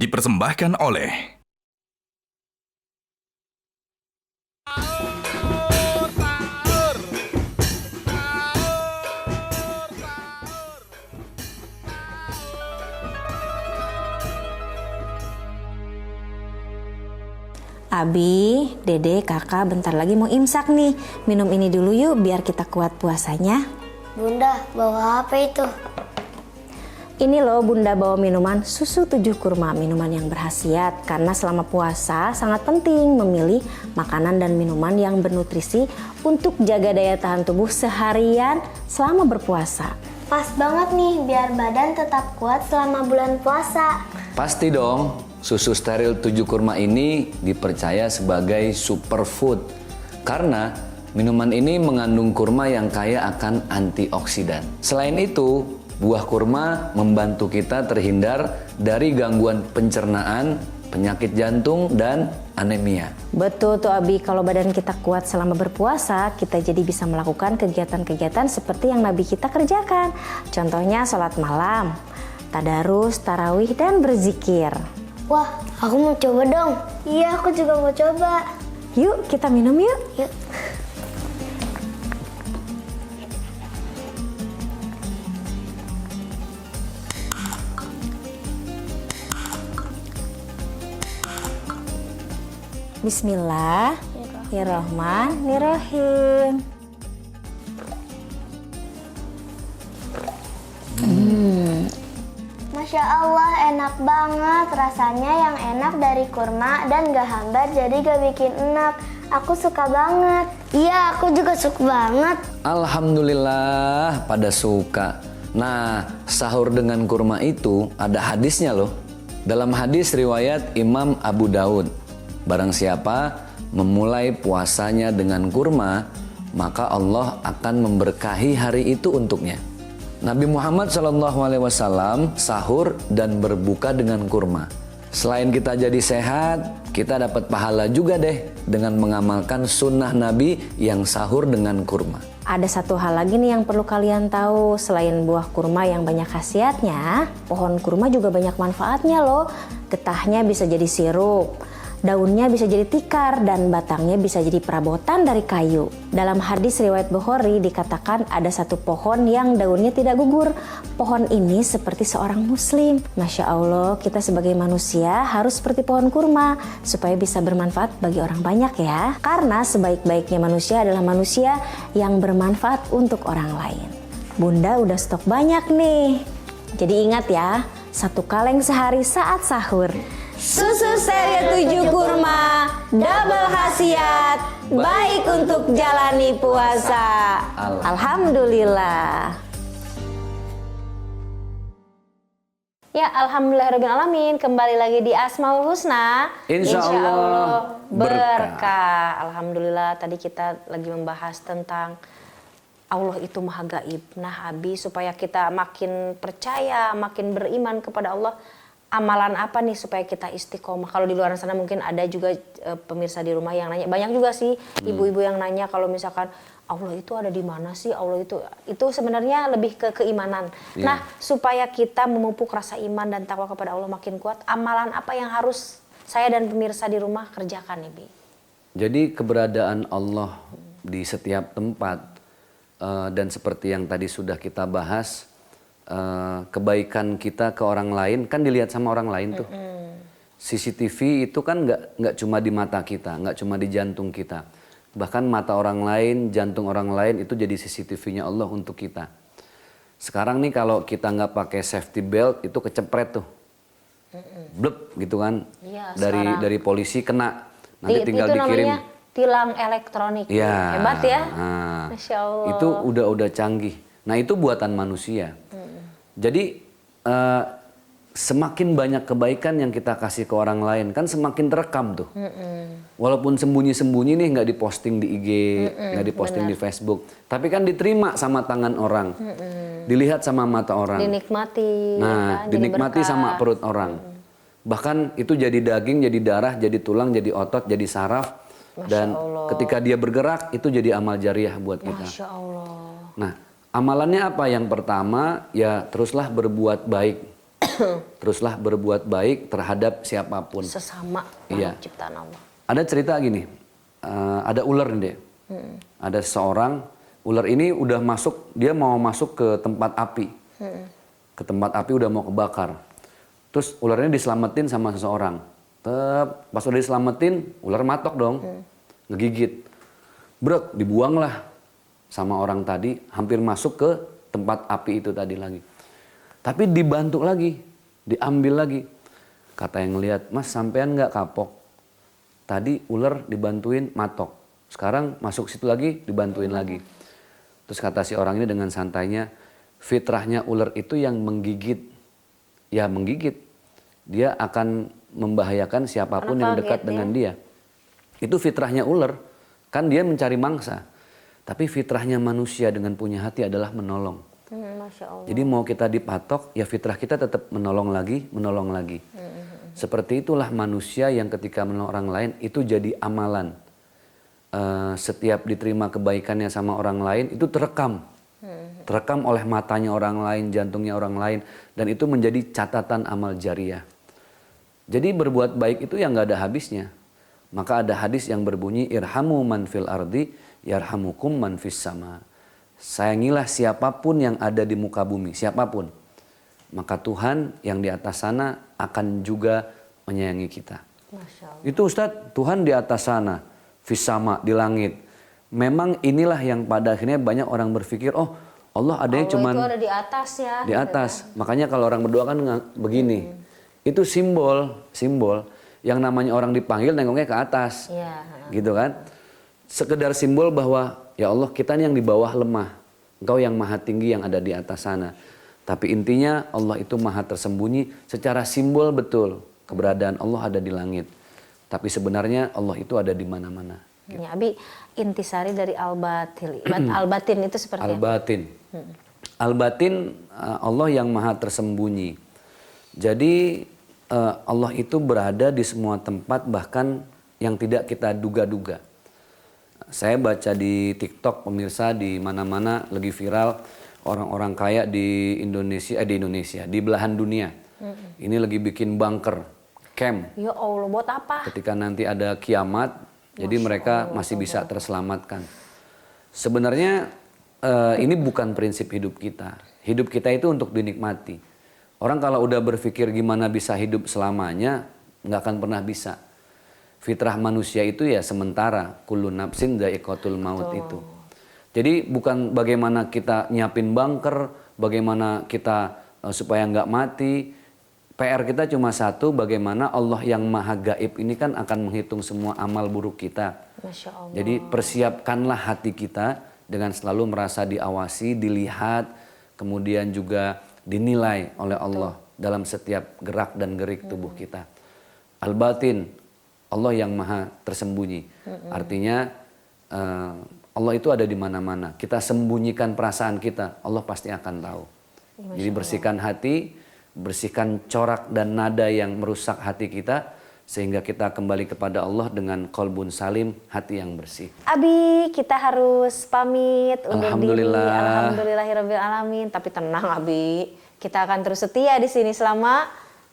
dipersembahkan oleh Abi, Dede, Kakak bentar lagi mau imsak nih. Minum ini dulu yuk biar kita kuat puasanya. Bunda, bawa apa itu? Ini loh Bunda bawa minuman susu 7 kurma, minuman yang berkhasiat. Karena selama puasa sangat penting memilih makanan dan minuman yang bernutrisi untuk jaga daya tahan tubuh seharian selama berpuasa. Pas banget nih, biar badan tetap kuat selama bulan puasa. Pasti dong, susu steril 7 kurma ini dipercaya sebagai superfood. Karena minuman ini mengandung kurma yang kaya akan antioksidan. Selain itu, buah kurma membantu kita terhindar dari gangguan pencernaan, penyakit jantung, dan anemia. Betul tuh Abi, kalau badan kita kuat selama berpuasa, kita jadi bisa melakukan kegiatan-kegiatan seperti yang Nabi kita kerjakan. Contohnya sholat malam, tadarus, tarawih, dan berzikir. Wah, aku mau coba dong. Iya, aku juga mau coba. Yuk kita minum yuk. Yuk. Bismillahirrahmanirrahim. Masya Allah, enak banget. Rasanya yang enak dari kurma dan gak hambar, jadi gak bikin enak. Aku suka banget. Iya, aku juga suka banget. Alhamdulillah pada suka. Nah, sahur dengan kurma itu ada hadisnya loh. Dalam hadis riwayat Imam Abu Daud, barang siapa memulai puasanya dengan kurma, maka Allah akan memberkahi hari itu untuknya. Nabi Muhammad SAW sahur dan berbuka dengan kurma. Selain kita jadi sehat, kita dapat pahala juga deh dengan mengamalkan sunnah Nabi yang sahur dengan kurma. Ada satu hal lagi nih yang perlu kalian tahu. Selain buah kurma yang banyak khasiatnya, pohon kurma juga banyak manfaatnya loh. Getahnya bisa jadi sirup, daunnya bisa jadi tikar, dan batangnya bisa jadi perabotan dari kayu. Dalam hadis riwayat Bukhari dikatakan ada satu pohon yang daunnya tidak gugur. Pohon ini seperti seorang muslim. Masya Allah, kita sebagai manusia harus seperti pohon kurma supaya bisa bermanfaat bagi orang banyak ya. Karena sebaik-baiknya manusia adalah manusia yang bermanfaat untuk orang lain. Bunda udah stok banyak nih. Jadi ingat ya, 1 kaleng sehari saat sahur. Susu steril 7 kurma, double khasiat, baik untuk jalani puasa. Alhamdulillah. Ya, alhamdulillahirrahmanirrahim. Kembali lagi di Asmaul Husna. Insya Allah berkah. Alhamdulillah, tadi kita lagi membahas tentang Allah itu maha gaib. Nah, Abi, supaya kita makin percaya, makin beriman kepada Allah, amalan apa nih supaya kita istiqomah? Kalau di luar sana mungkin ada juga pemirsa di rumah yang nanya. Banyak juga sih ibu-ibu yang nanya kalau misalkan Allah itu ada di mana sih? Allah itu sebenarnya lebih ke keimanan. Yeah. Nah, supaya kita memupuk rasa iman dan takwa kepada Allah makin kuat, amalan apa yang harus saya dan pemirsa di rumah kerjakan nih, Bi? Jadi keberadaan Allah di setiap tempat dan seperti yang tadi sudah kita bahas, kebaikan kita ke orang lain kan dilihat sama orang lain tuh. CCTV itu kan nggak cuma di mata kita, nggak cuma di jantung kita. Bahkan mata orang lain, jantung orang lain itu jadi CCTV-nya Allah untuk kita. Sekarang nih kalau kita nggak pakai safety belt itu kecepret tuh, blep gitu kan, Iya, dari polisi kena, nanti tinggal itu dikirim. namanya tilang elektronik. Ya, Hebat ya. nah, Masya Allah. itu udah canggih. Nah itu buatan manusia. Jadi semakin banyak kebaikan yang kita kasih ke orang lain kan semakin terekam tuh. Walaupun sembunyi-sembunyi nih nggak diposting di IG, nggak diposting di Facebook, tapi kan diterima sama tangan orang, dilihat sama mata orang, Dinikmati. nah kan, jadi dinikmati berkah. sama perut orang. Bahkan itu jadi daging, jadi darah, jadi tulang, jadi otot, jadi saraf. Dan ketika dia bergerak itu jadi amal jariah buat kita. Masya Allah. Nah, amalannya apa? Yang pertama ya teruslah berbuat baik. teruslah berbuat baik terhadap siapapun. Sesama Iya. makhluk ciptaan Allah. Ada cerita gini, ada ular nih deh. Ada seorang ular ini udah masuk, dia mau masuk ke tempat api. Ke tempat api udah mau kebakar. Terus ularnya diselamatin sama seseorang. Pas udah diselamatin, ular matok dong. Ngegigit. Brek, dibuanglah sama orang tadi, hampir masuk ke tempat api itu tadi lagi. Tapi dibantu lagi, diambil lagi. Kata yang ngeliat, Mas sampean nggak kapok? Tadi ular dibantuin matok. Sekarang masuk situ lagi, dibantuin lagi. Terus kata si orang ini dengan santainya, fitrahnya ular itu yang menggigit. Ya menggigit. Dia akan membahayakan siapapun yang dekat dengan dia. Itu fitrahnya ular. Kan dia mencari mangsa. Tapi fitrahnya manusia dengan punya hati adalah menolong. Masya Allah. Jadi mau kita dipatok, ya fitrah kita tetap menolong lagi, menolong lagi. Seperti itulah manusia yang ketika menolong orang lain itu jadi amalan. Setiap diterima kebaikannya sama orang lain itu terekam. Terekam oleh matanya orang lain, jantungnya orang lain. Dan itu menjadi catatan amal jariah. Jadi berbuat baik itu yang gak ada habisnya. Maka ada hadis yang berbunyi, irhamu man fil ardi, yarhamukum man fis sama. Sayangilah siapapun yang ada di muka bumi, siapapun. Maka Tuhan yang di atas sana akan juga menyayangi kita. Masya Allah. Itu Ustadz, Tuhan di atas sana, fis sama, di langit. Memang inilah yang pada akhirnya banyak orang berpikir, oh Allah adanya cuman itu ada di atas ya. di atas. Makanya kalau orang berdoa kan begini. Itu simbol yang namanya orang dipanggil nengoknya ke atas. Iya. Gitu kan? Sekedar simbol bahwa ya Allah kita nih yang di bawah lemah. Engkau yang maha tinggi yang ada di atas sana. Tapi intinya Allah itu maha tersembunyi. Secara simbol betul keberadaan Allah ada di langit. Tapi sebenarnya Allah itu ada di mana-mana. Ya, Abi, intisari dari al-batil. Al-batin itu seperti apa? Al-batin. Al-batin Allah yang maha tersembunyi. Jadi Allah itu berada di semua tempat bahkan yang tidak kita duga-duga. Saya baca di TikTok pemirsa di mana-mana lagi viral orang-orang kaya di Indonesia, di belahan dunia. Ini lagi bikin bunker, camp. Ya Allah, buat apa? Ketika nanti ada kiamat, jadi mereka masih bisa terselamatkan. Sebenarnya ini bukan prinsip hidup kita. Hidup kita itu untuk dinikmati. Orang kalau udah berpikir gimana bisa hidup selamanya, nggak akan pernah bisa. Fitrah manusia itu ya sementara, kullu nafsin dha'iqatul maut itu. Jadi bukan bagaimana kita nyiapin bunker, bagaimana kita supaya nggak mati. PR kita cuma satu, bagaimana Allah yang maha gaib ini kan akan menghitung semua amal buruk kita. Masya Allah. Jadi persiapkanlah hati kita dengan selalu merasa diawasi, dilihat, kemudian juga dinilai oleh Allah dalam setiap gerak dan gerik tubuh kita. Al-batin, Allah yang maha tersembunyi. Artinya Allah itu ada di mana-mana. Kita sembunyikan perasaan kita, Allah pasti akan tahu. Jadi bersihkan hati, bersihkan corak dan nada yang merusak hati kita, sehingga kita kembali kepada Allah dengan qalbun salim, hati yang bersih. Abi, kita harus pamit undur diri. Alhamdulillah. Alhamdulillahirabbil alamin. Tapi tenang Abi, kita akan terus setia di sini selama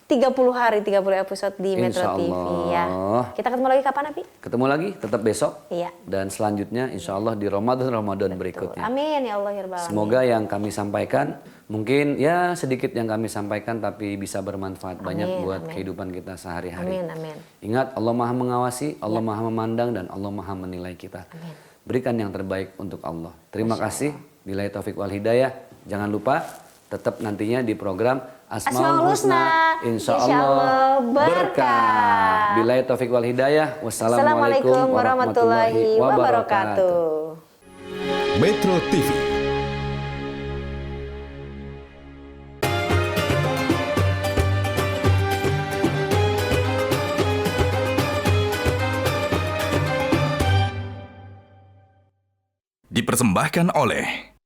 30 hari, 30 episode di Metro Insya TV ya. Allah. Kita ketemu lagi kapan Abi? Ketemu lagi tetap besok. Iya. Dan selanjutnya insya Allah di Ramadan berikutnya. Amin ya Allah ya Rabbal alamin. Semoga yang kami sampaikan mungkin ya sedikit yang kami sampaikan tapi bisa bermanfaat banyak buat kehidupan kita sehari-hari. Amin. Ingat Allah maha mengawasi, Allah maha memandang dan Allah maha menilai kita. Amin. Berikan yang terbaik untuk Allah. Terima kasih. Billahi taufik wal hidayah. Jangan lupa tetap nantinya di program Asmaul Husna. Insya Allah berkah. Billahi taufik wal hidayah. Wassalamualaikum warahmatullahi wabarakatuh. Metro TV. Dipersembahkan oleh